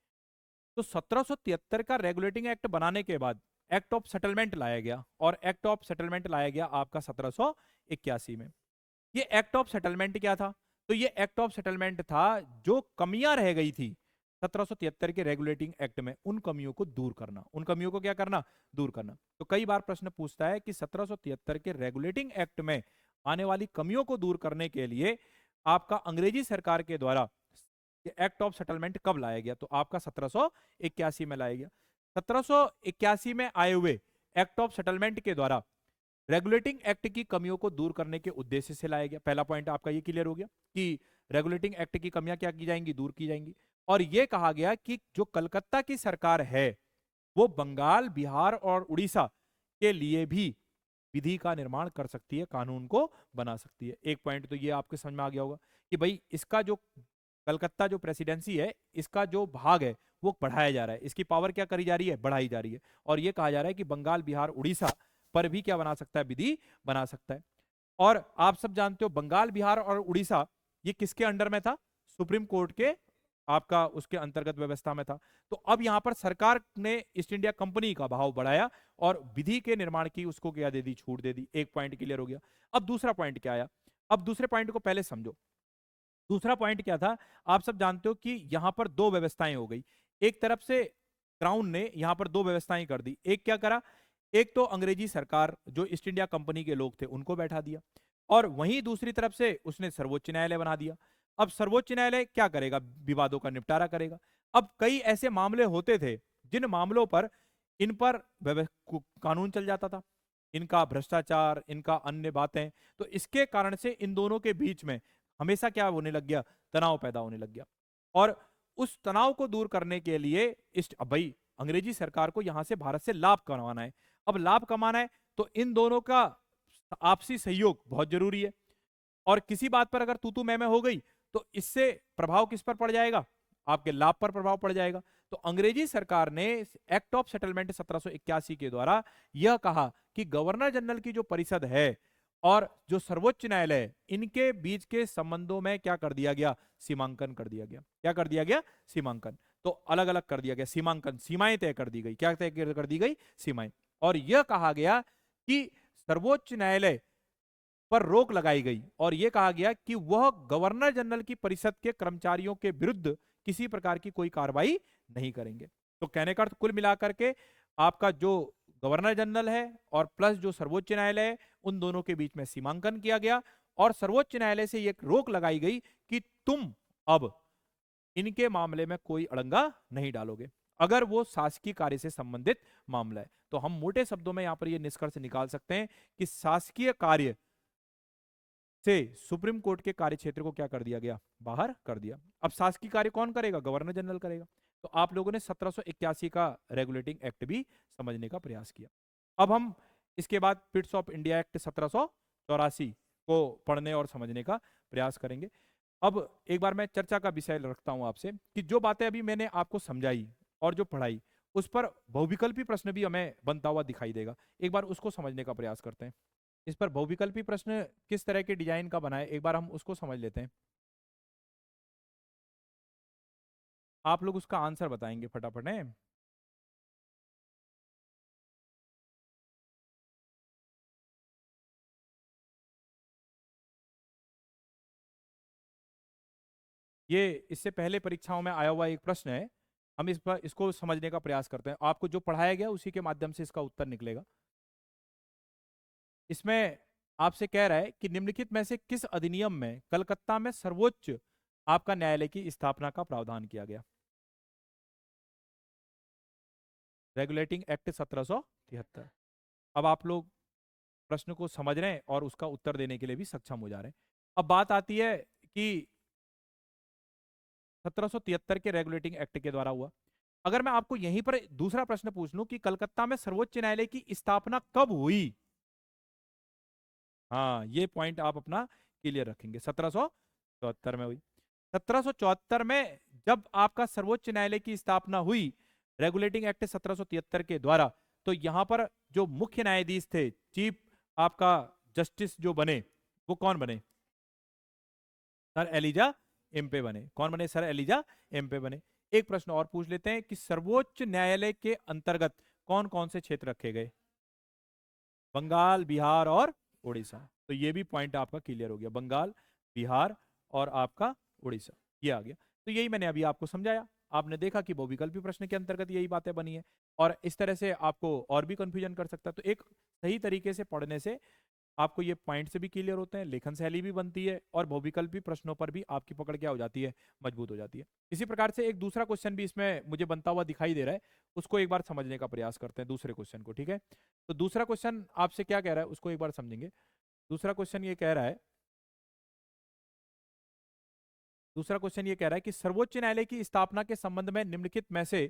तो 1773 का रेगुलेटिंग एक्ट बनाने के बाद एक्ट ऑफ सेटलमेंट लाया गया। और एक्ट ऑफ सेटलमेंट लाया गया आपका 1781 में। ये एक्ट ऑफ सेटलमेंट क्या था? तो ये एक्ट ऑफ सेटलमेंट था जो कमियां रह गई थी 1773 के रेगुलेटिंग एक्ट में, उन कमियों को दूर करना। उन कमियों को क्या करना? दूर करना। तो कई बार प्रश्न पूछता है कि 1773 के रेगुलेटिंग एक्ट में आने वाली कमियों को दूर करने के लिए आपका अंग्रेजी सरकार के द्वारा एक्ट ऑफ सेटलमेंट कब लाया गया? तो आपका 1781 में लाया गया। 1781 में आए हुए एक्ट ऑफ सेटलमेंट के द्वारा रेगुलेटिंग एक्ट की कमियों को दूर करने के उद्देश्य से लाया गया। पहला पॉइंट आपका ये क्लियर हो गया कि रेगुलेटिंग एक्ट की कमियां क्या की जाएंगी? दूर की जाएंगी। और यह कहा गया कि जो कलकत्ता की सरकार है वो बंगाल, बिहार और उड़ीसा के लिए भी विधि का निर्माण कर सकती है, कानून को बना सकती है। एक पॉइंट तो ये आपके समझ में आ गया होगा कि भाई इसका जो कलकत्ता जो प्रेसिडेंसी है, इसका जो भाग है वो बढ़ाया जा रहा है, इसकी पावर क्या करी जा रही है? बढ़ाई जा रही है। और ये कहा जा रहा है कि बंगाल, बिहार, उड़ीसा पर भी क्या बना सकता है? विधि बना सकता है। और आप सब जानते हो बंगाल, बिहार और उड़ीसा ये किसके अंडर में था? सुप्रीम कोर्ट के आपका उसके अंतर्गत व्यवस्था में था। तो अब यहां पर सरकार ने ईस्ट इंडिया कंपनी का भाव बढ़ाया और विधि के निर्माण की उसको क्या दे दी? छूट दे दी। एक पॉइंट क्लियर हो गया। अब दूसरा पॉइंट क्या आया? अब दूसरे पॉइंट को पहले समझो। दूसरा पॉइंट क्या था? आप सब जानते हो कि यहां पर दो व्यवस्थाएं हो गई। एक तरफ से क्राउन ने यहां पर दो व्यवस्थाएं कर दी। एक क्या करा? एक तो अंग्रेजी सरकार जो ईस्ट इंडिया कंपनी के लोग थे उनको बैठा दिया, और वहीं दूसरी तरफ से उसने सर्वोच्च न्यायालय बना दिया। अब सर्वोच्च न्यायालय क्या करेगा? विवादों का निपटारा करेगा। अब कई ऐसे मामले होते थे जिन मामलों पर इन पर कानून चल जाता था, इनका भ्रष्टाचार, इनका अन्य बातें, तो इसके कारण से इन दोनों के बीच में हमेशा क्या होने लग गया? तनाव पैदा होने लग गया। और उस तनाव को दूर करने के लिए अब भाई अंग्रेजी सरकार को यहां से भारत से लाभ कमाना है। अब लाभ कमाना है तो इन दोनों का आपसी सहयोग बहुत जरूरी है। और किसी बात पर अगर तू तू मैं हो गई तो इससे प्रभाव किस पर पड़ जाएगा? आपके लाभ पर प्रभाव पड़ जाएगा। तो अंग्रेजी सरकार ने एक्ट ऑफ सेटलमेंट 1781 के द्वारा यह कहा कि गवर्नर जनरल की जो परिषद है और जो सर्वोच्च न्यायालय है, इनके बीच के संबंधों में क्या कर दिया गया? सीमांकन कर दिया गया। क्या कर दिया गया? सीमांकन। तो अलग अलग कर दिया गया सीमांकन, सीमाएं तय कर दी गई। क्या तय कर दी गई? सीमाएं। और यह कहा गया कि सर्वोच्च न्यायालय पर रोक लगाई गई और यह कहा गया कि वह गवर्नर जनरल की परिषद के कर्मचारियों के विरुद्ध किसी प्रकार की कोई कार्रवाई नहीं करेंगे। तो कहने का अर्थ कुल मिलाकर के आपका जो गवर्नर जनरल है और प्लस जो सर्वोच्च न्यायालय है, उन दोनों के बीच में सीमांकन किया गया और सर्वोच्च न्यायालय से यह रोक लगाई गई कि तुम अब इनके मामले में कोई अड़ंगा नहीं डालोगे अगर वो शासकीय कार्य से संबंधित मामला है। तो हम मोटे शब्दों में यहां पर यह निष्कर्ष निकाल सकते हैं कि शासकीय कार्य से सुप्रीम कोर्ट के कार्य क्षेत्र को क्या कर दिया गया? बाहर कर दिया। अब शासकीय कार्य कौन करेगा? गवर्नर जनरल करेगा। तो आप लोगों ने 1781 का रेगुलेटिंग एक्ट भी समझने का प्रयास किया। अब हम इसके बाद पिट्स ऑफ इंडिया एक्ट 1784 को पढ़ने और समझने का प्रयास करेंगे। अब एक बार मैं चर्चा का विषय रखता हूं आपसे कि जो बातें अभी मैंने आपको समझाई और जो पढ़ाई, उस पर बहुविकल्पी प्रश्न भी हमें बनता हुआ दिखाई देगा। एक बार उसको समझने का प्रयास करते हैं। इस पर बहुविकल्पी प्रश्न किस तरह के डिजाइन का बना है, एक बार हम उसको समझ लेते हैं। आप लोग उसका आंसर बताएंगे फटाफट है। ये इससे पहले परीक्षाओं में आया हुआ एक प्रश्न है। हम इस पर इसको समझने का प्रयास करते हैं। आपको जो पढ़ाया गया उसी के माध्यम से इसका उत्तर निकलेगा। इसमें आपसे कह रहा है कि निम्नलिखित में से किस अधिनियम में कलकत्ता में सर्वोच्च आपका न्यायालय की स्थापना का प्रावधान किया गया। Regulating act 1773। अब आप लोग प्रश्न को समझ रहे हैं और उसका उत्तर देने के लिए भी सक्षम हो जा रहे हैं। अब बात आती है कि 1773 के रेगुलेटिंग एक्ट के द्वारा हुआ। अगर मैं आपको यहीं पर दूसरा प्रश्न पूछ लूं कि कलकत्ता में सर्वोच्च न्यायालय की स्थापना कब हुई, हाँ ये पॉइंट आप अपना क्लियर रखेंगे। 1774 में हुई। 1774 में जब आपका सर्वोच्च न्यायालय की स्थापना हुई रेगुलेटिंग एक्ट 1773 के द्वारा, तो यहां पर जो मुख्य न्यायाधीश थे, चीफ आपका जस्टिस जो बने, वो कौन बने? सर एलिजा एम्पे बने। कौन बने? सर एलिजा एम्पे बने। एक प्रश्न और पूछ लेते हैं कि सर्वोच्च न्यायालय के अंतर्गत कौन कौन से क्षेत्र रखे गए? बंगाल, बिहार और उड़ीसा। तो ये भी पॉइंट आपका क्लियर हो गया, बंगाल, बिहार और आपका उड़ीसा, ये आ गया। तो यही मैंने अभी आपको समझाया। आपने देखा कि बहुविकल्पी प्रश्न के अंतर्गत यही बातें बनी है, और इस तरह से आपको और भी कंफ्यूजन कर सकता है। तो एक सही तरीके से पढ़ने से आपको ये पॉइंट से भी क्लियर होते हैं, लेखन शैली भी बनती है, और बहुविकल्पी प्रश्नों पर भी आपकी पकड़ क्या हो जाती है? मजबूत हो जाती है। इसी प्रकार से एक दूसरा क्वेश्चन भी इसमें मुझे बनता हुआ दिखाई दे रहा है, उसको एक बार समझने का प्रयास करते हैं, दूसरे क्वेश्चन को। ठीक है, तो दूसरा क्वेश्चन आपसे क्या कह रहा है उसको एक बार समझेंगे। दूसरा क्वेश्चन ये कह रहा है, दूसरा क्वेश्चन ये कह रहा है कि सर्वोच्च न्यायालय की स्थापना के संबंध में निम्नलिखित में से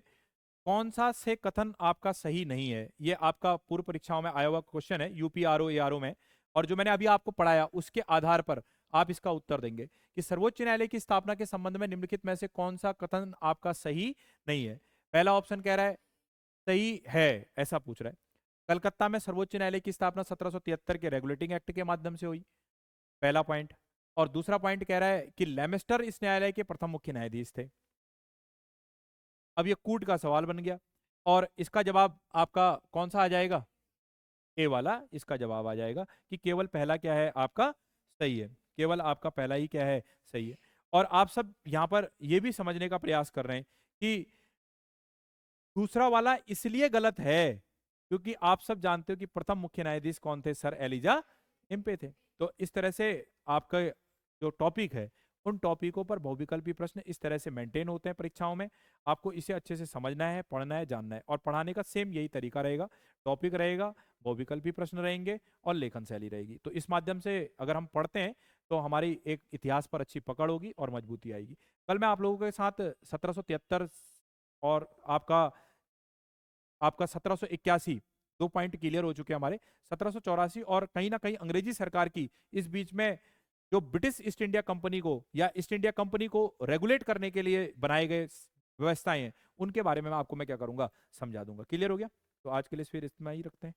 कौन सा से कथन आपका सही नहीं है। ये आपका पूर्व परीक्षाओं में आया हुआ क्वेश्चन है, यूपीआरओ एआरओ में, और जो मैंने अभी आपको पढ़ाया उसके आधार पर आप इसका उत्तर देंगे कि सर्वोच्च न्यायालय की स्थापना के संबंध में निम्नलिखित में से कौन सा कथन आपका सही नहीं है। पहला ऑप्शन कह रहा है सही है, ऐसा पूछ रहा है। कलकत्ता में सर्वोच्च न्यायालय की स्थापना 1773 के रेगुलेटिंग एक्ट के माध्यम से हुई, पहला पॉइंट। और दूसरा पॉइंट कह रहा है कि लेमेस्टर इस न्यायालय के प्रथम मुख्य न्यायाधीश थे। अब ये कूट का सवाल बन गया, और इसका जवाब आपका कौन सा आ जाएगा? ए वाला इसका जवाब आ जाएगा कि केवल पहला क्या है आपका सही है, केवल आपका पहला ही क्या है सही है। और आप सब यहां पर यह भी समझने का प्रयास कर रहे हैं कि दूसरा वाला इसलिए गलत है क्योंकि आप सब जानते हो कि प्रथम मुख्य न्यायाधीश कौन थे? सर एलिजा एम्पे थे। तो इस तरह से आपका जो टॉपिक है, उन टॉपिकों पर बहुविकल्पी प्रश्न इस तरह से मेंटेन होते हैं परीक्षाओं में। आपको इसे अच्छे से समझना है, पढ़ना है, जानना है, और पढ़ाने का सेम यही तरीका रहेगा। टॉपिक रहेगा, बहुविकल्पी प्रश्न रहेंगे, और लेखन शैली रहेगी। तो इस माध्यम से अगर हम पढ़ते हैं तो हमारी एक इतिहास पर अच्छी पकड़ होगी और मजबूती आएगी। कल मैं आप लोगों के साथ 1773 और आपका आपका 1781, दो पॉइंट क्लियर हो चुके हैं हमारे। 1784 और कहीं ना कहीं अंग्रेजी सरकार की इस बीच में जो ब्रिटिश ईस्ट इंडिया कंपनी को या ईस्ट इंडिया कंपनी को रेगुलेट करने के लिए बनाए गए व्यवस्थाएं हैं, उनके बारे में आपको मैं क्या करूंगा? समझा दूंगा। क्लियर हो गया? तो आज के लिए फिर इतना ही रखते हैं।